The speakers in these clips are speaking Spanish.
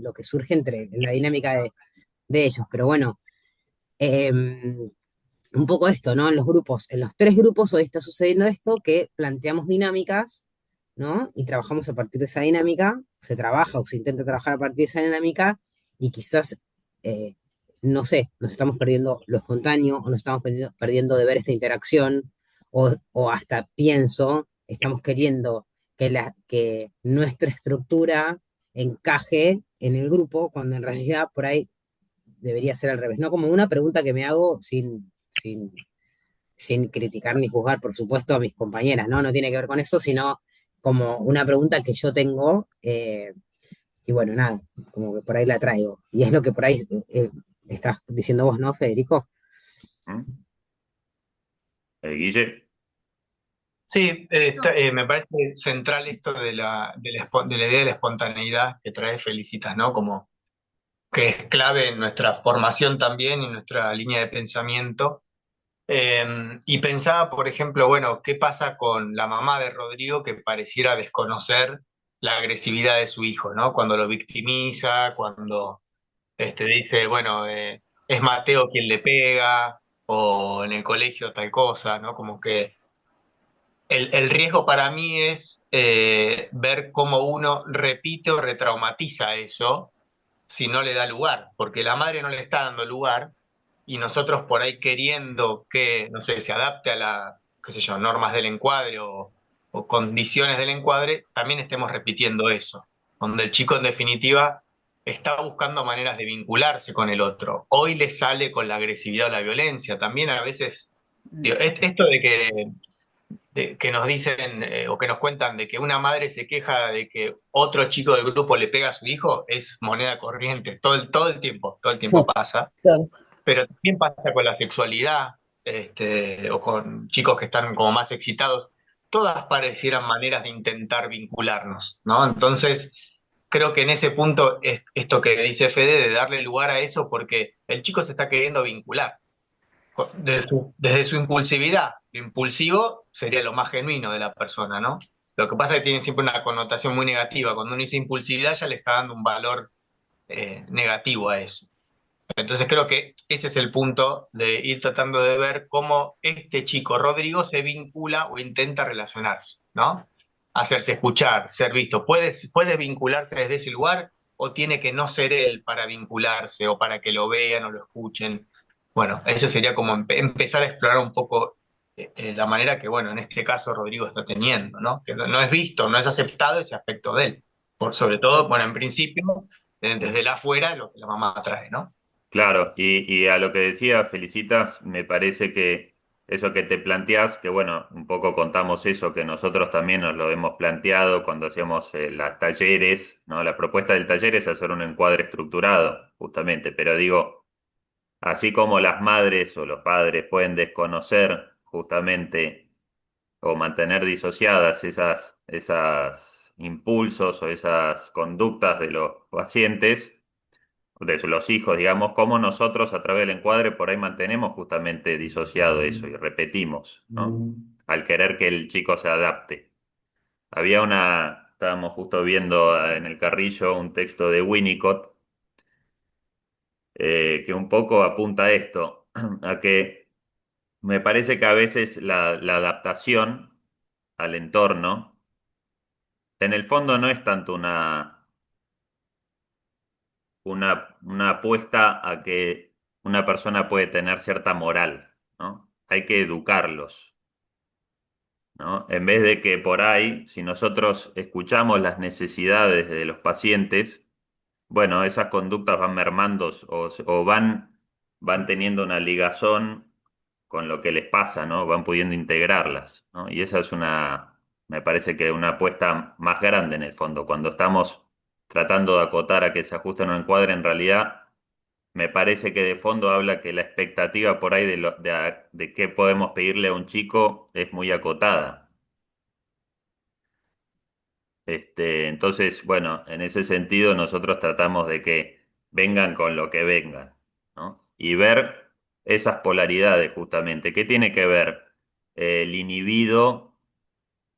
lo que surge en la dinámica de ellos. Pero bueno, un poco esto, ¿no? En los grupos, en los tres grupos hoy está sucediendo esto, que planteamos dinámicas, ¿no? Y trabajamos a partir de esa dinámica, se trabaja o se intenta trabajar a partir de esa dinámica, y quizás, eh, no sé, nos estamos perdiendo lo espontáneo, o nos estamos perdiendo de ver esta interacción, o hasta pienso, estamos queriendo que nuestra estructura encaje en el grupo, cuando en realidad por ahí debería ser al revés, ¿no? Como una pregunta que me hago sin criticar ni juzgar, por supuesto, a mis compañeras, ¿no? No tiene que ver con eso, sino como una pregunta que yo tengo, y bueno, nada, como que por ahí la traigo. Y es lo que por ahí estás diciendo vos, ¿no, Federico? ¿Mm? Guille. Sí, me parece central esto de la idea de la espontaneidad que trae Felicitas, ¿no? Como que es clave en nuestra formación también y en nuestra línea de pensamiento. Y pensaba, por ejemplo, bueno, ¿qué pasa con la mamá de Rodrigo que pareciera desconocer la agresividad de su hijo, ¿no? Cuando lo victimiza, cuando dice, bueno, es Mateo quien le pega, o en el colegio tal cosa, ¿no? Como que el riesgo para mí es ver cómo uno repite o retraumatiza eso si no le da lugar, porque la madre no le está dando lugar y nosotros por ahí queriendo que, no sé, se adapte a la, qué sé yo, normas del encuadre o condiciones del encuadre, también estemos repitiendo eso, donde el chico en definitiva está buscando maneras de vincularse con el otro. Hoy le sale con la agresividad o la violencia, también a veces, digo, esto que nos dicen o que nos cuentan de que una madre se queja de que otro chico del grupo le pega a su hijo es moneda corriente, todo el tiempo pasa, Claro. pero también pasa con la sexualidad, o con chicos que están como más excitados, todas parecieran maneras de intentar vincularnos, ¿no? Entonces, creo que en ese punto es esto que dice Fede de darle lugar a eso porque el chico se está queriendo vincular desde su impulsividad. Lo impulsivo sería lo más genuino de la persona, ¿no? Lo que pasa es que tiene siempre una connotación muy negativa. Cuando uno dice impulsividad ya le está dando un valor negativo a eso. Entonces creo que ese es el punto de ir tratando de ver cómo este chico Rodrigo se vincula o intenta relacionarse, ¿no? Hacerse escuchar, ser visto. ¿Puede vincularse desde ese lugar o tiene que no ser él para vincularse o para que lo vean o lo escuchen? Bueno, eso sería como empezar a explorar un poco la manera que, bueno, en este caso Rodrigo está teniendo, ¿no? Que no es visto, no es aceptado ese aspecto de él. Por sobre todo, bueno, en principio, desde el afuera, lo que la mamá trae, ¿no? Claro, y a lo que decía Felicitas, me parece que eso que te planteás, que bueno, un poco contamos eso, que nosotros también nos lo hemos planteado cuando hacíamos las talleres, ¿no? La propuesta del taller es hacer un encuadre estructurado, justamente, pero digo, así como las madres o los padres pueden desconocer justamente o mantener disociadas esas impulsos o esas conductas de los pacientes, de los hijos, digamos, como nosotros a través del encuadre por ahí mantenemos justamente disociado eso y repetimos, ¿no? Al querer que el chico se adapte. Estábamos justo viendo en el Carrillo un texto de Winnicott que un poco apunta a esto, a que me parece que a veces la adaptación al entorno, en el fondo no es tanto una apuesta a que una persona puede tener cierta moral, ¿no? Hay que educarlos, ¿no? En vez de que por ahí, si nosotros escuchamos las necesidades de los pacientes, bueno, esas conductas van mermando o van teniendo una ligazón con lo que les pasa, ¿no? Van pudiendo integrarlas, ¿no? Y esa es me parece que una apuesta más grande en el fondo. Cuando estamos tratando de acotar a que se ajusten o encuadre, en realidad me parece que de fondo habla que la expectativa por ahí de qué podemos pedirle a un chico es muy acotada. Entonces, bueno, en ese sentido nosotros tratamos de que vengan con lo que vengan, ¿no? Y ver esas polaridades justamente. ¿Qué tiene que ver el inhibido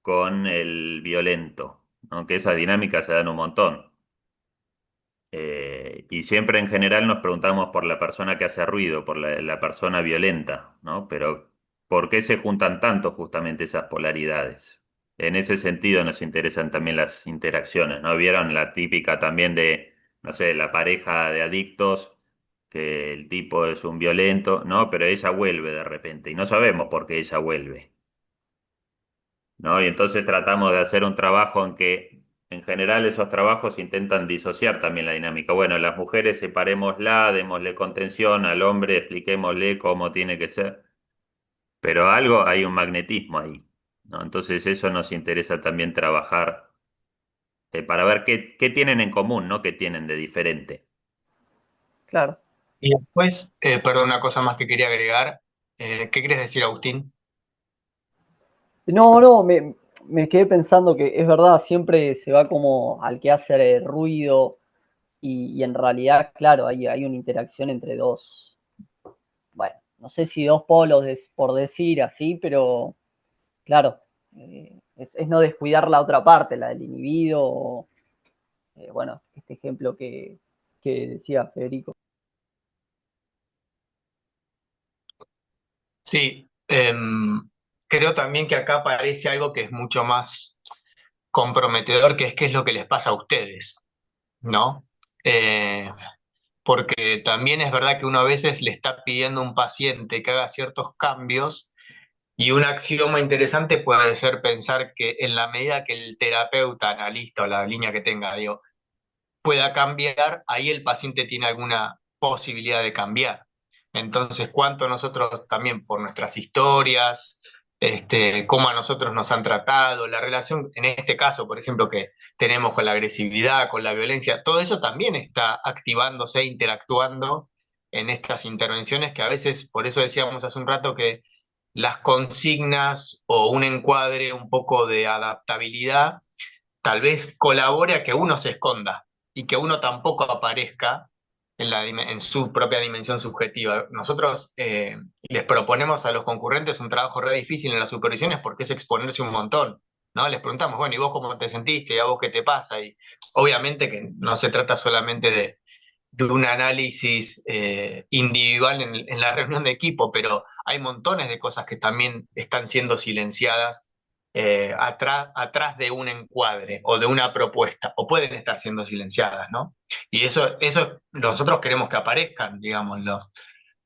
con el violento? ¿No? Que esas dinámicas se dan un montón. Y siempre en general nos preguntamos por la persona que hace ruido, por la persona violenta, ¿no? Pero ¿por qué se juntan tanto justamente esas polaridades? En ese sentido nos interesan también las interacciones, ¿no? ¿Vieron la típica también de, no sé, la pareja de adictos, que el tipo es un violento, ¿no? Pero ella vuelve de repente y no sabemos por qué ella vuelve, ¿no? Y entonces tratamos de hacer un trabajo en que, en general, esos trabajos intentan disociar también la dinámica. Bueno, las mujeres separémosla, démosle contención, al hombre expliquémosle cómo tiene que ser, pero algo, hay un magnetismo ahí, ¿no? Entonces eso nos interesa también trabajar, para ver qué tienen en común, ¿no? ¿Qué tienen de diferente? Claro. Y después, perdón, una cosa más que quería agregar. ¿Qué querés decir, Agustín? No, no, me quedé pensando que es verdad, siempre se va como al que hace ruido y en realidad, claro, hay una interacción entre dos, bueno, no sé si dos polos por decir así, pero claro, es no descuidar la otra parte, la del individuo, bueno, este ejemplo que decía Federico. Sí, creo también que acá aparece algo que es mucho más comprometedor, que es qué es lo que les pasa a ustedes, ¿no? Eh, Porque también es verdad que uno a veces le está pidiendo a un paciente que haga ciertos cambios y un axioma interesante puede ser pensar que en la medida que el terapeuta, analista o la línea que tenga, digo, pueda cambiar, ahí el paciente tiene alguna posibilidad de cambiar. Entonces, cuánto nosotros también por nuestras historias, cómo a nosotros nos han tratado, la relación, en este caso, por ejemplo, que tenemos con la agresividad, con la violencia, todo eso también está activándose, interactuando en estas intervenciones que a veces, por eso decíamos hace un rato que las consignas o un encuadre un poco de adaptabilidad tal vez colabore a que uno se esconda y que uno tampoco aparezca en su propia dimensión subjetiva. Nosotros les proponemos a los concurrentes un trabajo re difícil en las supervisiones porque es exponerse un montón, ¿no? Les preguntamos, bueno, ¿y vos cómo te sentiste? ¿Y a vos qué te pasa? Y obviamente que no se trata solamente de un análisis individual en la reunión de equipo, pero hay montones de cosas que también están siendo silenciadas atrás de un encuadre o de una propuesta, o pueden estar siendo silenciadas, ¿no? Y eso nosotros queremos que aparezcan, digamos,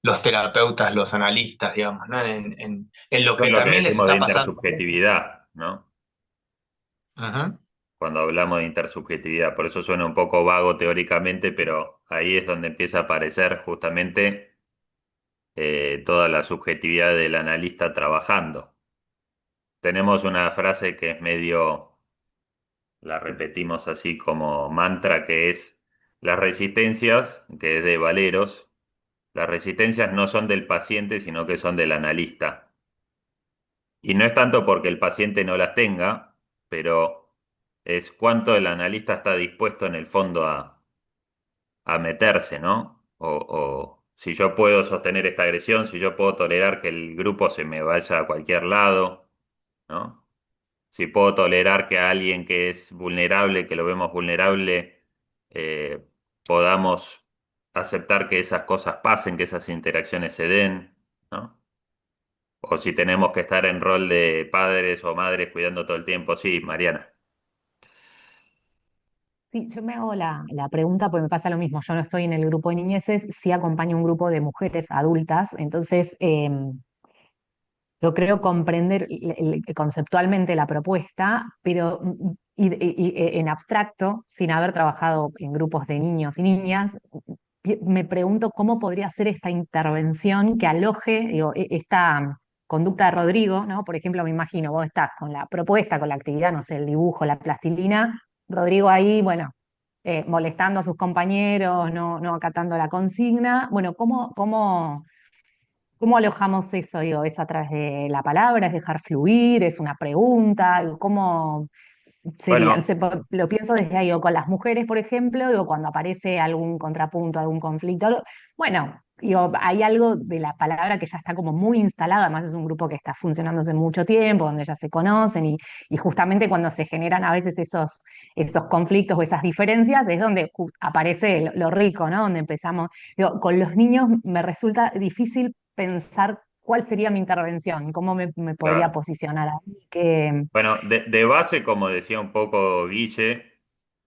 los terapeutas, los analistas, digamos, ¿no? En lo Eso es que lo que también les decimos de está pasando. intersubjetividad, ¿no? Ujú. Cuando hablamos de intersubjetividad. Por eso suena un poco vago teóricamente, pero ahí es donde empieza a aparecer justamente, toda la subjetividad del analista trabajando. Tenemos una frase que es medio, la repetimos así como mantra, que es las resistencias, que es de Valeros, las resistencias no son del paciente, sino que son del analista. Y no es tanto porque el paciente no las tenga, pero es cuánto el analista está dispuesto en el fondo a meterse, ¿no? O si yo puedo sostener esta agresión, si yo puedo tolerar que el grupo se me vaya a cualquier lado, ¿no? Si puedo tolerar que a alguien que es vulnerable, que lo vemos vulnerable, eh, podamos aceptar que esas cosas pasen, que esas interacciones se den, ¿no? O si tenemos que estar en rol de padres o madres cuidando todo el tiempo, sí, Mariana. Sí, yo me hago la pregunta porque me pasa lo mismo. Yo no estoy en el grupo de niñeces, sí acompaño un grupo de mujeres adultas. Entonces, yo creo comprender conceptualmente la propuesta, pero en abstracto, sin haber trabajado en grupos de niños y niñas, me pregunto cómo podría ser esta intervención que aloje, digo, esta conducta de Rodrigo, ¿no? Por ejemplo, me imagino, vos estás con la propuesta, con la actividad, no sé, el dibujo, la plastilina, Rodrigo ahí, bueno, molestando a sus compañeros, no acatando la consigna. Bueno, ¿cómo alojamos eso? Digo, ¿es a través de la palabra? ¿Es dejar fluir? ¿Es una pregunta? ¿Cómo? sería, Bueno, lo pienso desde ahí, o con las mujeres, por ejemplo, o cuando aparece algún contrapunto, algún conflicto. Bueno, digo, hay algo de la palabra que ya está como muy instalada, además es un grupo que está funcionando hace mucho tiempo, donde ya se conocen, y justamente cuando se generan a veces esos conflictos o esas diferencias, es donde aparece lo rico, ¿no? Donde empezamos. Digo, con los niños me resulta difícil pensar cuál sería mi intervención, cómo me podría claro. posicionar ahí, que Bueno, de base, como decía un poco Guille,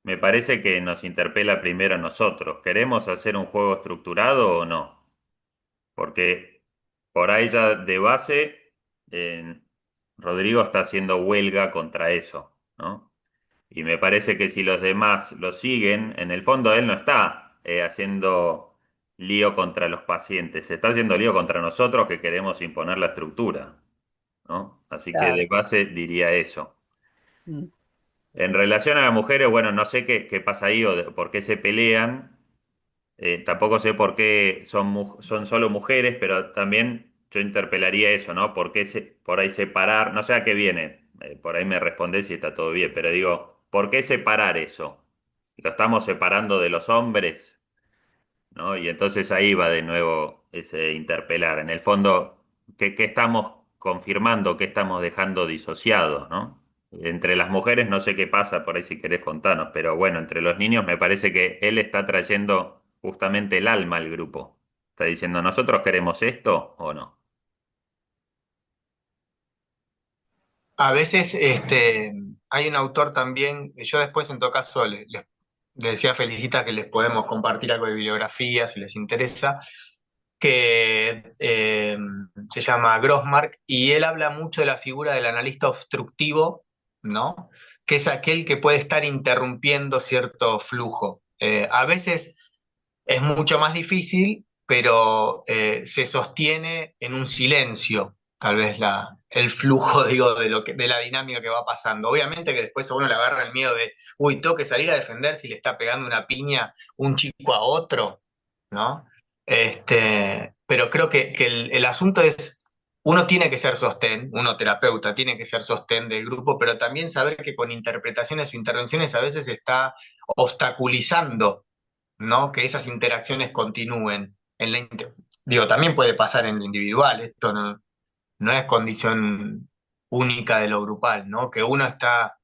me parece que nos interpela primero a nosotros. ¿Queremos hacer un juego estructurado o no? Porque por ahí ya de base, eh, Rodrigo está haciendo huelga contra eso, ¿no? Y me parece que si los demás lo siguen, en el fondo él no está haciendo lío contra los pacientes, está haciendo lío contra nosotros que queremos imponer la estructura, ¿no? Así que de Claro. base diría eso. Mm. En relación a las mujeres, bueno, no sé qué pasa ahí o por qué se pelean. Tampoco sé por qué son solo mujeres, pero también yo interpelaría eso, ¿no? ¿Por qué por ahí separar? No sé a qué viene. Por ahí me respondés si está todo bien, pero digo, ¿por qué separar eso? ¿Lo estamos separando de los hombres? ¿No? Y entonces ahí va de nuevo ese interpelar. En el fondo, ¿qué estamos confirmando? ¿Qué estamos dejando disociados, ¿no? Entre las mujeres no sé qué pasa, por ahí si querés contarnos, pero bueno, entre los niños me parece que él está trayendo justamente el alma al grupo. Está diciendo, ¿nosotros queremos esto o no? A veces hay un autor también, yo después en todo caso le decía a Felicita que les podemos compartir algo de bibliografía si les interesa, que se llama Grossmark y él habla mucho de la figura del analista obstructivo, ¿no? Que es aquel que puede estar interrumpiendo cierto flujo. A veces es mucho más difícil, pero se sostiene en un silencio, tal vez el flujo, digo, de la dinámica que va pasando. Obviamente que después a uno le agarra el miedo de, uy, tengo que salir a defender si le está pegando una piña un chico a otro, ¿no? Pero creo que el asunto es, uno tiene que ser sostén, uno terapeuta tiene que ser sostén del grupo, pero también saber que con interpretaciones o intervenciones a veces está obstaculizando, ¿no? Que esas interacciones continúen. Digo, también puede pasar en lo individual, esto no es condición única de lo grupal, ¿no? Que uno está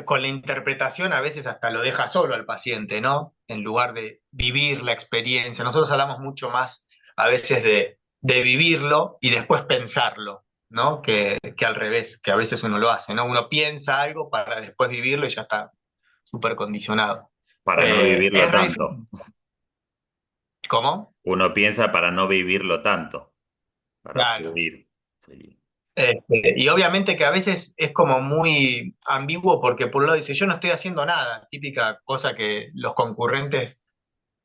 con la interpretación a veces hasta lo deja solo al paciente, ¿no? En lugar de vivir la experiencia. Nosotros hablamos mucho más a veces de vivirlo y después pensarlo, ¿no? Que al revés, que a veces uno lo hace, ¿no? Uno piensa algo para después vivirlo y ya está súper condicionado. Para no vivirlo Es re tanto. difícil. ¿Cómo? Uno piensa para no vivirlo tanto, para Claro. fluir. Sí. Y obviamente que a veces es como muy ambiguo porque por un lado dice, yo no estoy haciendo nada, típica cosa que los concurrentes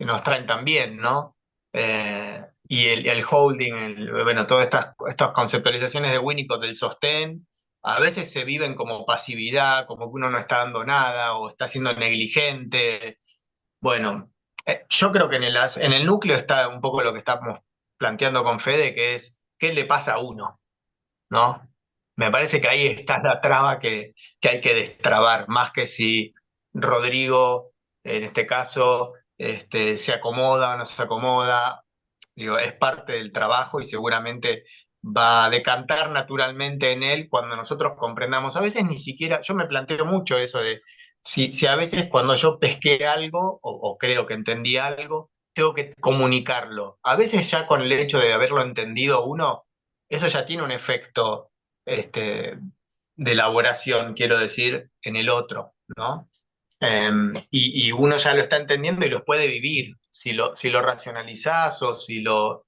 nos traen también, ¿no? Y el holding, bueno, todas estas conceptualizaciones de Winnicott del sostén, a veces se viven como pasividad, como que uno no está dando nada o está siendo negligente. Bueno, yo creo que en el núcleo está un poco lo que estamos planteando con Fede, que es, ¿qué le pasa a uno? ¿No? Me parece que ahí está la traba que hay que destrabar, más que si Rodrigo, en este caso, se acomoda o no se acomoda. Digo, es parte del trabajo y seguramente va a decantar naturalmente en él cuando nosotros comprendamos. A veces ni siquiera, yo me planteo mucho eso de si a veces cuando yo pesqué algo o creo que entendí algo, tengo que comunicarlo. A veces ya con el hecho de haberlo entendido uno, eso ya tiene un efecto este, de elaboración, quiero decir, en el otro, ¿no? Y uno ya lo está entendiendo y lo puede vivir. Si lo racionalizás o si lo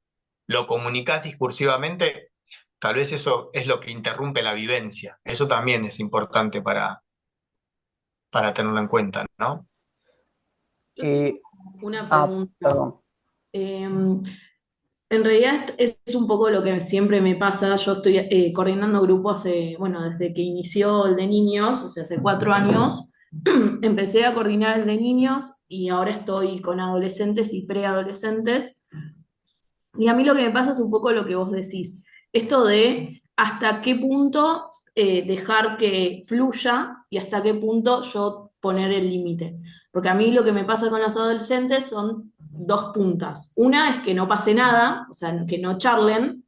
comunicás discursivamente, tal vez eso es lo que interrumpe la vivencia. Eso también es importante para tenerlo en cuenta, ¿no? Yo tengo Eh, una pregunta. perdón. En realidad es un poco lo que siempre me pasa. Yo estoy coordinando grupos bueno, desde que inició el de niños, o sea, hace 4 años. Empecé a coordinar el de niños y ahora estoy con adolescentes y preadolescentes. Y a mí lo que me pasa es un poco lo que vos decís. Esto de hasta qué punto dejar que fluya y hasta qué punto yo poner el límite. Porque a mí lo que me pasa con los adolescentes son dos puntas. Una es que no pase nada, o sea, que no charlen,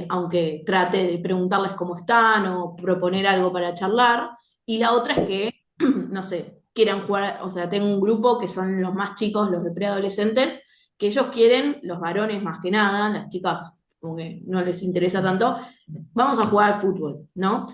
aunque trate de preguntarles cómo están o proponer algo para charlar. Y la otra es que, no sé, quieran jugar, o sea, tengo un grupo que son los más chicos, los de preadolescentes, que ellos quieren, los varones más que nada, las chicas como que no les interesa tanto, vamos a jugar al fútbol, ¿no?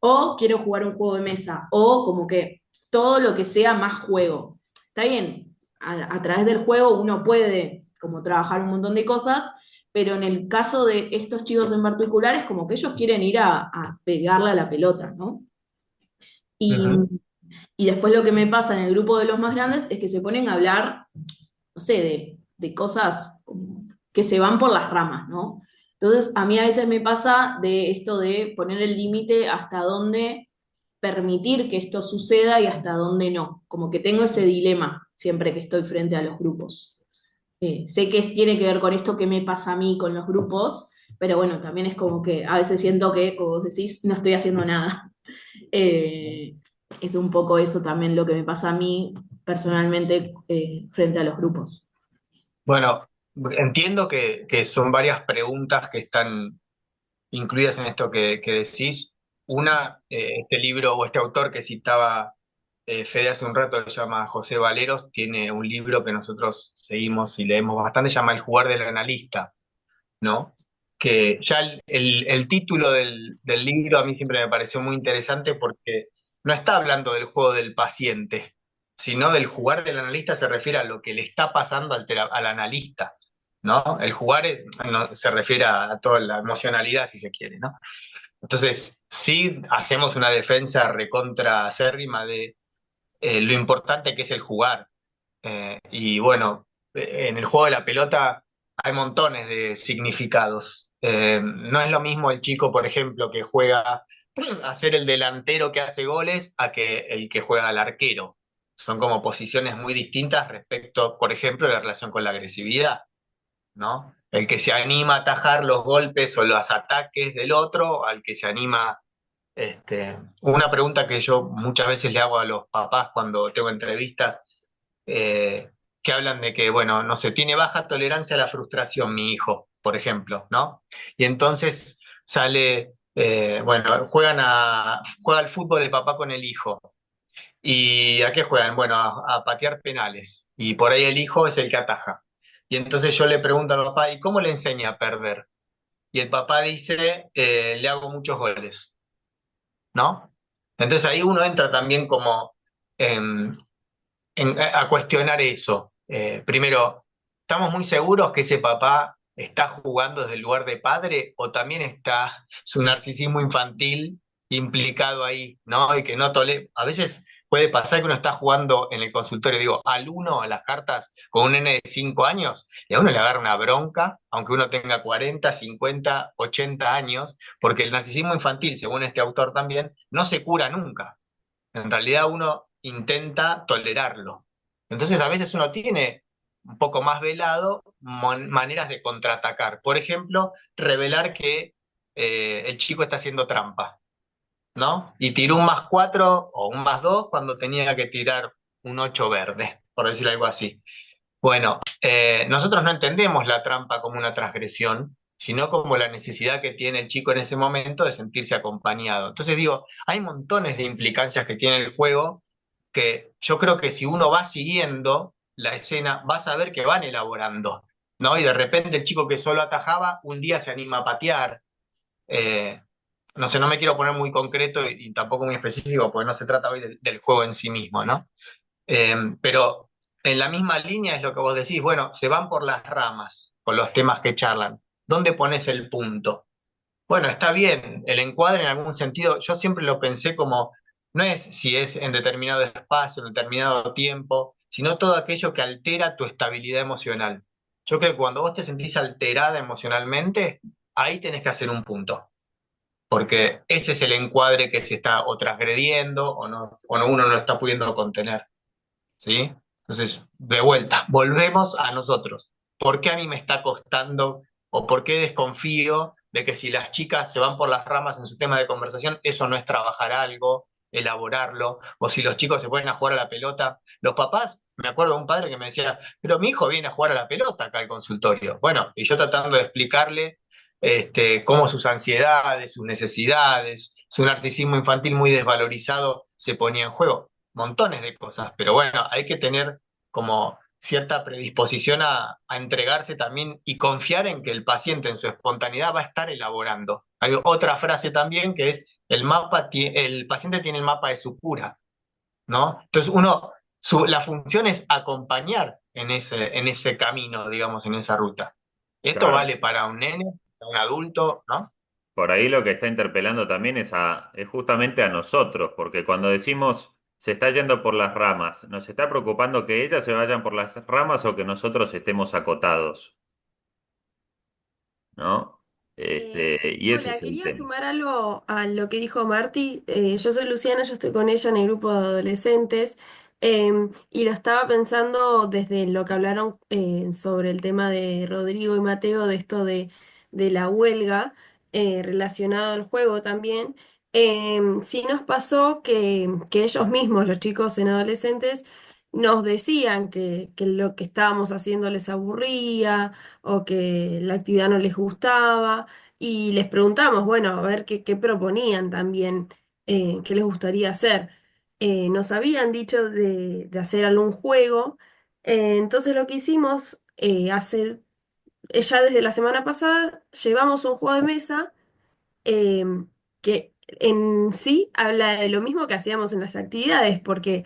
O quiero jugar un juego de mesa, o como que todo lo que sea más juego. Está bien, a través del juego uno puede como trabajar un montón de cosas, pero en el caso de estos chicos en particular es como que ellos quieren ir a pegarle a la pelota, ¿no? Y, Ujú. y después lo que me pasa en el grupo de los más grandes es que se ponen a hablar, no sé, de cosas como que se van por las ramas, ¿no? Entonces, a mí a veces me pasa de esto de poner el límite hasta dónde permitir que esto suceda y hasta dónde no. Como que tengo ese dilema siempre que estoy frente a los grupos. Sé que tiene que ver con esto que me pasa a mí con los grupos, pero bueno, también es como que a veces siento que, como vos decís, no estoy haciendo nada. Eh, es un poco eso también lo que me pasa a mí personalmente frente a los grupos. Bueno, entiendo que son varias preguntas que están incluidas en esto que decís. Una, este libro o este autor que citaba Fede hace un rato, que se llama José Valeros, tiene un libro que nosotros seguimos y leemos bastante, se llama El jugar del analista, ¿no? Que ya el título del libro a mí siempre me pareció muy interesante porque no está hablando del juego del paciente, sino del jugar del analista se refiere a lo que le está pasando al analista, ¿no? El jugar se refiere a toda la emocionalidad, si se quiere, ¿no? Entonces, sí hacemos una defensa recontra acérrima de lo importante que es el jugar. Y bueno, en el juego de la pelota hay montones de significados. No es lo mismo el chico, por ejemplo, que juega a ser el delantero que hace goles a que el que juega al arquero. Son como posiciones muy distintas respecto, por ejemplo, de la relación con la agresividad, ¿no? El que se anima a atajar los golpes o los ataques del otro, al que se anima una pregunta que yo muchas veces le hago a los papás cuando tengo entrevistas, eh, que hablan de que, bueno, no sé, tiene baja tolerancia a la frustración mi hijo, por ejemplo, ¿no? Y entonces sale, bueno, juega al fútbol el papá con el hijo. ¿Y a qué juegan? Bueno, a patear penales. Y por ahí el hijo es el que ataja. Y entonces yo le pregunto al papá, ¿y cómo le enseña a perder? Y el papá dice, le hago muchos goles, ¿no? Entonces ahí uno entra también como em, a cuestionar eso. Primero, ¿estamos muy seguros que ese papá está jugando desde el lugar de padre o también está su narcisismo infantil implicado ahí, ¿no? Y que no tolera. A veces puede pasar que uno está jugando en el consultorio, digo, al uno a las cartas con un nene de 5 años y a uno le agarra una bronca, aunque uno tenga 40, 50, 80 años, porque el narcisismo infantil, según este autor también, no se cura nunca. En realidad uno intenta tolerarlo. Entonces a veces uno tiene un poco más velado maneras de contraatacar. Por ejemplo, revelar que el chico está haciendo trampa, ¿no? Y tiró un +4 o un +2 cuando tenía que tirar un 8 verde, por decir algo así. Bueno, nosotros no entendemos la trampa como una transgresión, sino como la necesidad que tiene el chico en ese momento de sentirse acompañado. Entonces digo, hay montones de implicancias que tiene el juego que yo creo que si uno va siguiendo la escena, va a saber que van elaborando, ¿no? Y de repente el chico que solo atajaba, un día se anima a patear. Eh, no sé, no me quiero poner muy concreto y tampoco muy específico, porque no se trata hoy del juego en sí mismo, ¿no? Pero en la misma línea es lo que vos decís, bueno, se van por las ramas con los temas que charlan. ¿Dónde pones el punto? Bueno, está bien, el encuadre en algún sentido, yo siempre lo pensé como, no es si es en determinado espacio, en determinado tiempo, sino todo aquello que altera tu estabilidad emocional. Yo creo que cuando vos te sentís alterada emocionalmente, ahí tenés que hacer un punto, porque ese es el encuadre que se está o transgrediendo o uno no lo está pudiendo contener. ¿Sí? Entonces, de vuelta, volvemos a nosotros. ¿Por qué a mí me está costando o por qué desconfío de que si las chicas se van por las ramas en su tema de conversación, eso no es trabajar algo, elaborarlo, o si los chicos se ponen a jugar a la pelota. Los papás, me acuerdo de un padre que me decía, pero mi hijo viene a jugar a la pelota acá al consultorio. Bueno, y yo tratando de explicarle cómo sus ansiedades, sus necesidades, su narcisismo infantil muy desvalorizado se ponía en juego. Montones de cosas, pero bueno, hay que tener como cierta predisposición a entregarse también y confiar en que el paciente en su espontaneidad va a estar elaborando. Hay otra frase también que es, el paciente tiene el mapa de su cura, ¿no? Entonces la función es acompañar en ese camino, digamos, en esa ruta. Esto Claro. vale para un nene, para un adulto, ¿no? Por ahí lo que está interpelando también es justamente a nosotros, porque cuando decimos se está yendo por las ramas, ¿nos está preocupando que ellas se vayan por las ramas o que nosotros estemos acotados? ¿No? Y ese Hola, es el quería tema. sumar algo a lo que dijo Marti. Yo soy Luciana, yo estoy con ella en el grupo de adolescentes y lo estaba pensando desde lo que hablaron sobre el tema de Rodrigo y Mateo, de esto de la huelga relacionado al juego también. Sí nos pasó que ellos mismos, los chicos en adolescentes, nos decían que lo que estábamos haciendo les aburría o que la actividad no les gustaba. Y les preguntamos, bueno, a ver qué proponían también, qué les gustaría hacer. Nos habían dicho de hacer algún juego, entonces lo que hicimos ya desde la semana pasada, llevamos un juego de mesa eh, que en sí habla de lo mismo que hacíamos en las actividades, porque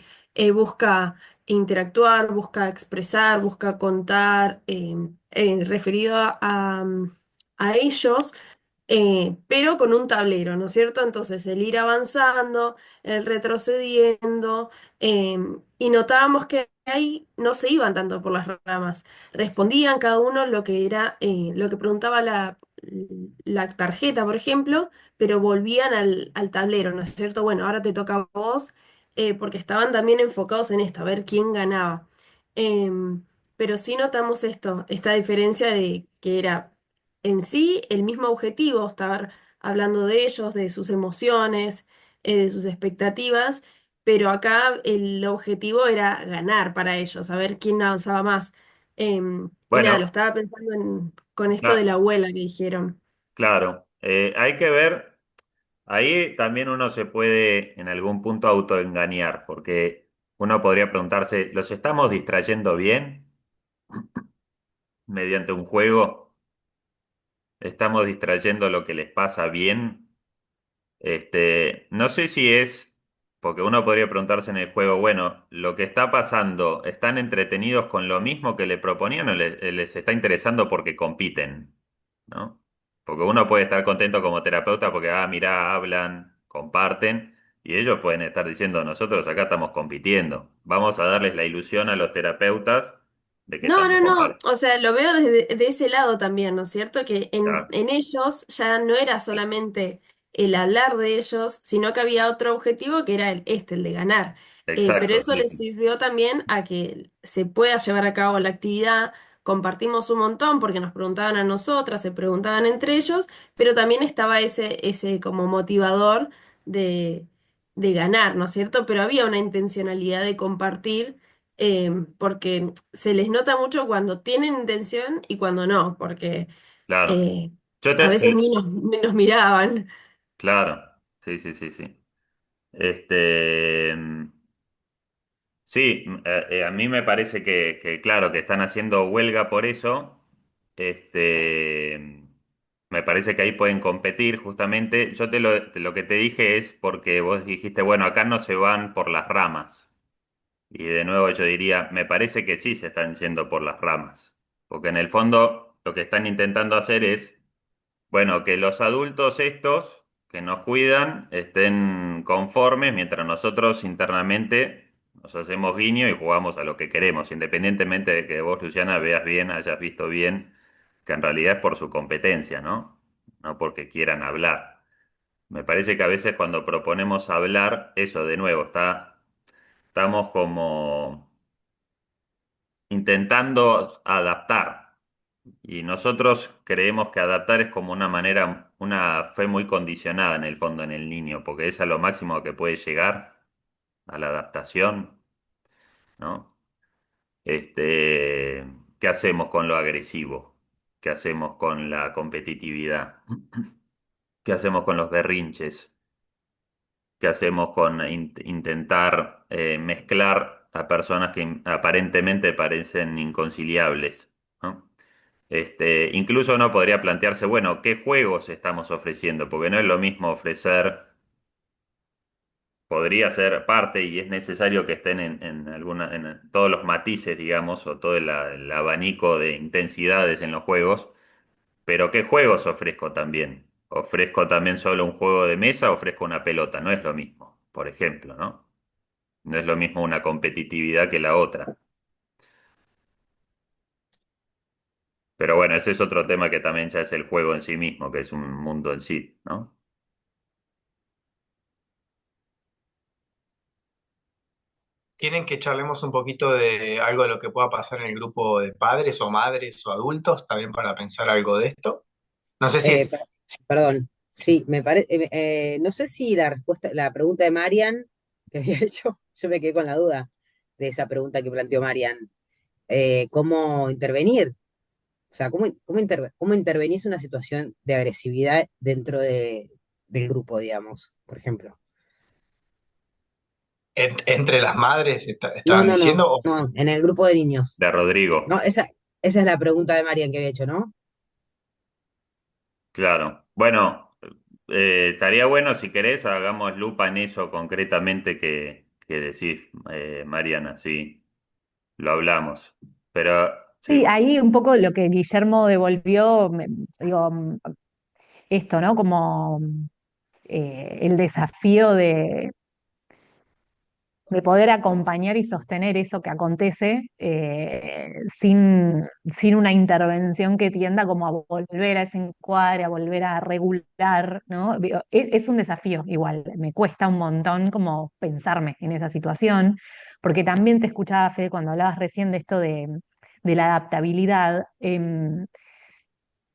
busca interactuar, busca expresar, busca contar, referido a ellos pero con un tablero, ¿no es cierto? Entonces, el ir avanzando, el retrocediendo, y notábamos que ahí no se iban tanto por las ramas, respondían cada uno lo que era, lo que preguntaba la tarjeta, por ejemplo, pero volvían al tablero, ¿no es cierto? Bueno, ahora te toca a vos, porque estaban también enfocados en esto, a ver quién ganaba. Pero sí notamos esto, esta diferencia de que era en sí el mismo objetivo, estar hablando de ellos, de sus emociones, de sus expectativas, pero acá el objetivo era ganar para ellos, saber quién avanzaba más. Y nada, lo Bueno, estaba pensando con esto de cla- la abuela que dijeron. claro, hay que ver, ahí también uno se puede en algún punto autoengañar, porque uno podría preguntarse, ¿los estamos distrayendo bien mediante un juego? ¿Estamos distrayendo lo que les pasa bien? No sé si es, porque uno podría preguntarse en el juego, bueno, lo que está pasando, ¿están entretenidos con lo mismo que le proponían o les está interesando porque compiten? ¿No? Porque uno puede estar contento como terapeuta porque, mirá, hablan, comparten, y ellos pueden estar diciendo, nosotros acá estamos compitiendo. Vamos a darles la ilusión a los terapeutas de que No, estamos no, no, compartiendo. o sea, lo veo desde de ese lado también, ¿no es cierto? Que en ellos ya no era solamente el hablar de ellos, sino que había otro objetivo que era el de ganar. Pero Exacto, eso sí, les sí. sirvió también a que se pueda llevar a cabo la actividad. Compartimos un montón porque nos preguntaban a nosotras, se preguntaban entre ellos, pero también estaba ese como motivador de, de ganar, ¿no es cierto? Pero había una intencionalidad de compartir porque se les nota mucho cuando tienen intención y cuando no, porque Claro. eh, Yo a te, veces ni nos miraban. claro, sí, sí, sí, sí. Este, sí, a mí me parece claro, que están haciendo huelga por eso. Me parece que ahí pueden competir justamente. Lo que te dije es porque vos dijiste, bueno, acá no se van por las ramas. Y de nuevo yo diría, me parece que sí se están yendo por las ramas. Porque en el fondo lo que están intentando hacer es bueno, que los adultos estos que nos cuidan estén conformes mientras nosotros internamente nos hacemos guiño y jugamos a lo que queremos, independientemente de que vos, Luciana, veas bien, hayas visto bien, que en realidad es por su competencia, ¿no? No porque quieran hablar. Me parece que a veces cuando proponemos hablar, eso de nuevo, estamos como intentando adaptar. Y nosotros creemos que adaptar es como una manera, una fe muy condicionada en el fondo en el niño, porque es a lo máximo que puede llegar a la adaptación, ¿no? ¿Qué hacemos con lo agresivo? ¿Qué hacemos con la competitividad? ¿Qué hacemos con los berrinches? ¿Qué hacemos con intentar mezclar a personas que aparentemente parecen inconciliables, ¿no? Incluso uno podría plantearse, bueno, ¿qué juegos estamos ofreciendo? Porque no es lo mismo ofrecer, podría ser parte y es necesario que estén en todos los matices, digamos, o todo el abanico de intensidades en los juegos, pero ¿qué juegos ofrezco también? ¿Ofrezco también solo un juego de mesa? ¿Ofrezco una pelota? No es lo mismo, por ejemplo, ¿no? No es lo mismo una competitividad que la otra. Pero bueno, ese es otro tema que también ya es el juego en sí mismo, que es un mundo en sí, ¿no? ¿Quieren que charlemos un poquito de algo de lo que pueda pasar en el grupo de padres o madres o adultos, también para pensar algo de esto? No sé si Eh, es... per- Perdón, sí, me parece, no sé si la respuesta, la pregunta de Marian que había hecho, yo me quedé con la duda de esa pregunta que planteó Marian, ¿cómo intervenir? O sea, ¿cómo intervenís una situación de agresividad dentro del grupo, digamos, por ejemplo? entre las madres No, estaban no, no, diciendo, o no, en el grupo de niños. De No, Rodrigo, esa es la pregunta de Marian que había hecho, ¿no? claro. Bueno, estaría bueno si querés, hagamos lupa en eso concretamente que decís, Mariana, sí, lo hablamos. Pero Sí, sí. ahí un poco lo que Guillermo devolvió, digo, esto, ¿no? Como el desafío de poder acompañar y sostener eso que acontece sin una intervención que tienda como a volver a ese encuadre, a volver a regular, ¿no? Digo, es un desafío igual, me cuesta un montón como pensarme en esa situación, porque también te escuchaba, Fede, cuando hablabas recién de esto de la adaptabilidad,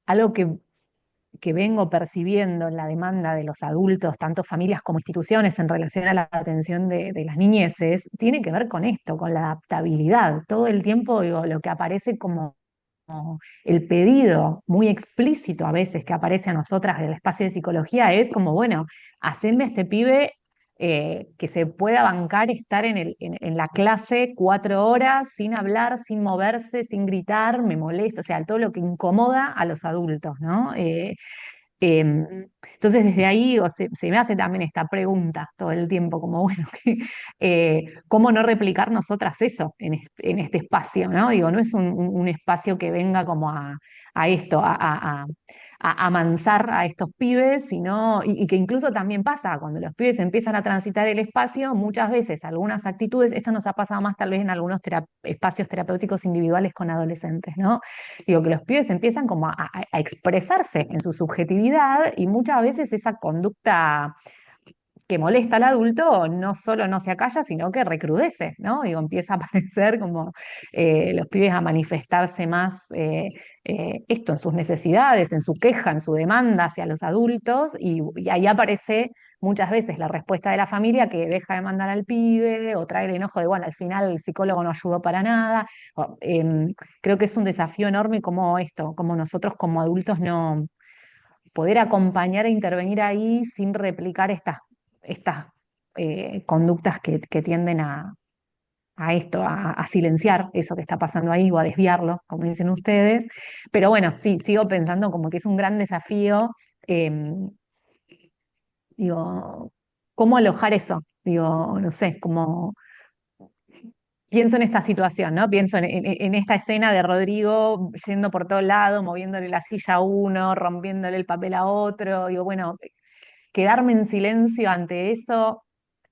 algo que vengo percibiendo en la demanda de los adultos, tanto familias como instituciones, en relación a la atención de las niñeces, tiene que ver con esto, con la adaptabilidad. Todo el tiempo, digo, lo que aparece como el pedido muy explícito a veces que aparece a nosotras del espacio de psicología es como, bueno, hacerme a este pibe que se pueda bancar estar en la clase 4 horas sin hablar, sin moverse, sin gritar, me molesta, o sea, todo lo que incomoda a los adultos, ¿no? Entonces, desde ahí se me hace también esta pregunta todo el tiempo, como bueno, ¿cómo no replicar nosotras eso en este espacio, ¿no? Digo, no es un espacio que venga como a esto, a amansar a estos pibes, sino, y que incluso también pasa, cuando los pibes empiezan a transitar el espacio, muchas veces algunas actitudes, esto nos ha pasado más tal vez en algunos espacios terapéuticos individuales con adolescentes, ¿no? Digo, que los pibes empiezan como a expresarse en su subjetividad y muchas veces esa conducta que molesta al adulto no solo no se acalla, sino que recrudece, ¿no? Digo, empieza a aparecer como los pibes a manifestarse más esto en sus necesidades, en su queja, en su demanda hacia los adultos, y ahí aparece muchas veces la respuesta de la familia que deja de mandar al pibe o trae el enojo de, bueno, al final el psicólogo no ayudó para nada. Creo que es un desafío enorme como esto, como nosotros como adultos no poder acompañar e intervenir ahí sin replicar estas conductas que tienden a esto, a silenciar eso que está pasando ahí o a desviarlo, como dicen ustedes. Pero bueno, sí, sigo pensando como que es un gran desafío, eh, digo, ¿cómo alojar eso? Digo, no sé, como pienso en esta situación, ¿no? Pienso en esta escena de Rodrigo yendo por todo lado, moviéndole la silla a uno, rompiéndole el papel a otro. Digo, bueno, quedarme en silencio ante eso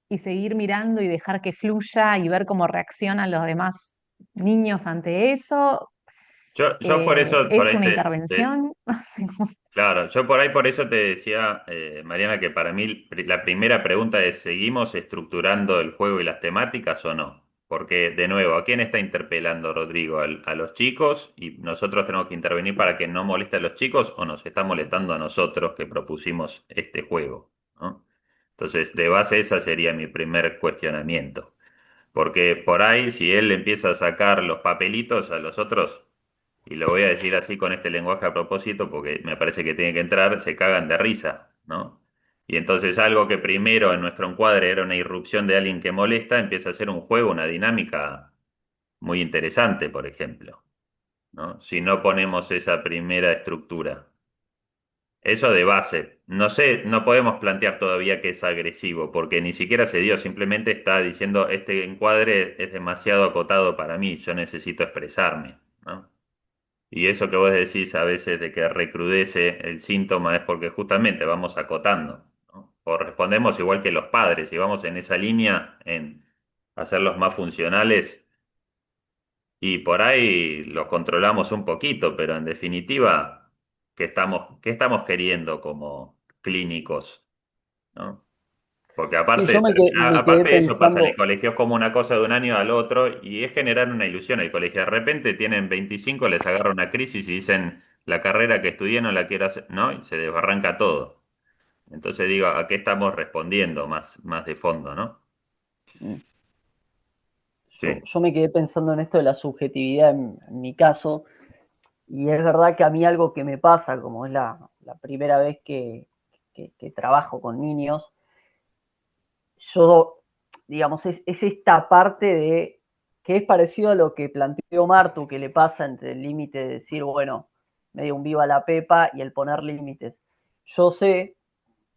y seguir mirando y dejar que fluya y ver cómo reaccionan los demás niños ante eso, Yo por eso, por es ahí una intervención. No sé cómo- claro, yo por ahí por eso te decía, Mariana, que para mí la primera pregunta es, ¿seguimos estructurando el juego y las temáticas o no? Porque, de nuevo, ¿a quién está interpelando Rodrigo? A los chicos? ¿Y nosotros tenemos que intervenir para que no moleste a los chicos o nos está molestando a nosotros que propusimos este juego? ¿No? Entonces, de base, ese sería mi primer cuestionamiento. Porque por ahí, si él empieza a sacar los papelitos a los otros, y lo voy a decir así con este lenguaje a propósito, porque me parece que tiene que entrar, se cagan de risa, ¿no? Y entonces algo que primero en nuestro encuadre era una irrupción de alguien que molesta, empieza a ser un juego, una dinámica muy interesante, por ejemplo, ¿no? Si no ponemos esa primera estructura. Eso de base. No sé, no podemos plantear todavía que es agresivo, porque ni siquiera se dio, simplemente está diciendo, este encuadre es demasiado acotado para mí, yo necesito expresarme, ¿no? Y eso que vos decís a veces de que recrudece el síntoma es porque justamente vamos acotando, ¿no? O respondemos igual que los padres, y vamos en esa línea en hacerlos más funcionales y por ahí los controlamos un poquito, pero en definitiva, qué estamos queriendo como clínicos, ¿no? Porque Sí, yo me quedé aparte de eso pasa en el pensando, colegio, es como una cosa de un año al otro y es generar una ilusión. El colegio de repente tienen 25, les agarra una crisis y dicen, la carrera que estudié no la quiero hacer, ¿no? Y se desbarranca todo. Entonces digo, ¿a qué estamos respondiendo más de fondo, ¿no? mm, Sí, yo me quedé pensando en esto de la subjetividad en mi caso, y es verdad que a mí algo que me pasa, como es la primera vez que trabajo con niños, yo, digamos, es esta parte de que es parecido a lo que planteó Martu, que le pasa entre el límite de decir, bueno, medio un viva la pepa y el poner límites. Yo sé,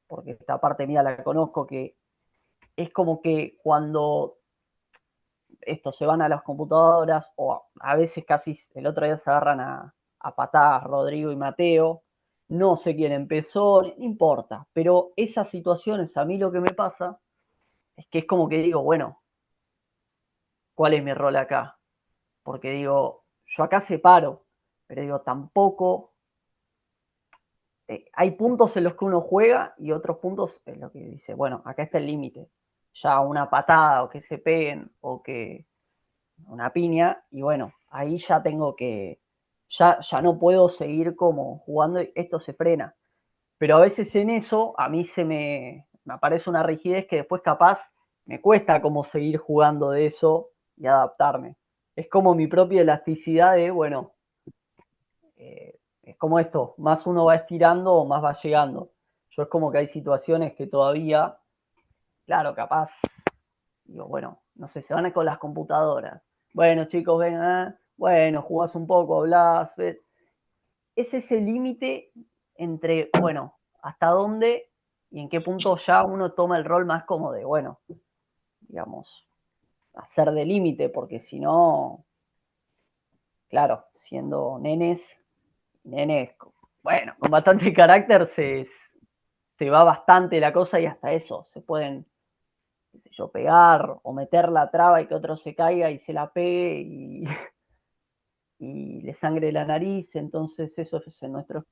porque esta parte mía la conozco, que es como que cuando estos se van a las computadoras o a veces casi el otro día se agarran a patadas Rodrigo y Mateo, no sé quién empezó, no importa, pero esas situaciones a mí lo que me pasa es que es como que digo, bueno, ¿cuál es mi rol acá? Porque digo, yo acá separo, pero digo, tampoco, hay puntos en los que uno juega y otros puntos en los que dice, bueno, acá está el límite, ya una patada o que se peguen o que una piña, y bueno, ahí ya tengo que, ya no puedo seguir como jugando, esto se frena. Pero a veces en eso a mí me aparece una rigidez que después capaz me cuesta como seguir jugando de eso y adaptarme. Es como mi propia elasticidad de, bueno, es como esto, más uno va estirando, más va llegando. Yo es como que hay situaciones que todavía, claro, capaz digo, bueno, no sé, se van con las computadoras. Bueno, chicos, vengan, bueno, jugás un poco, hablás, ves. Es ese límite entre, bueno, hasta dónde y en qué punto ya uno toma el rol más como de, bueno, digamos, hacer de límite, porque si no, claro, siendo nenes, bueno, con bastante carácter se va bastante la cosa y hasta eso, se pueden qué sé yo, pegar o meter la traba y que otro se caiga y se la pegue y le sangre la nariz, entonces eso es en nuestro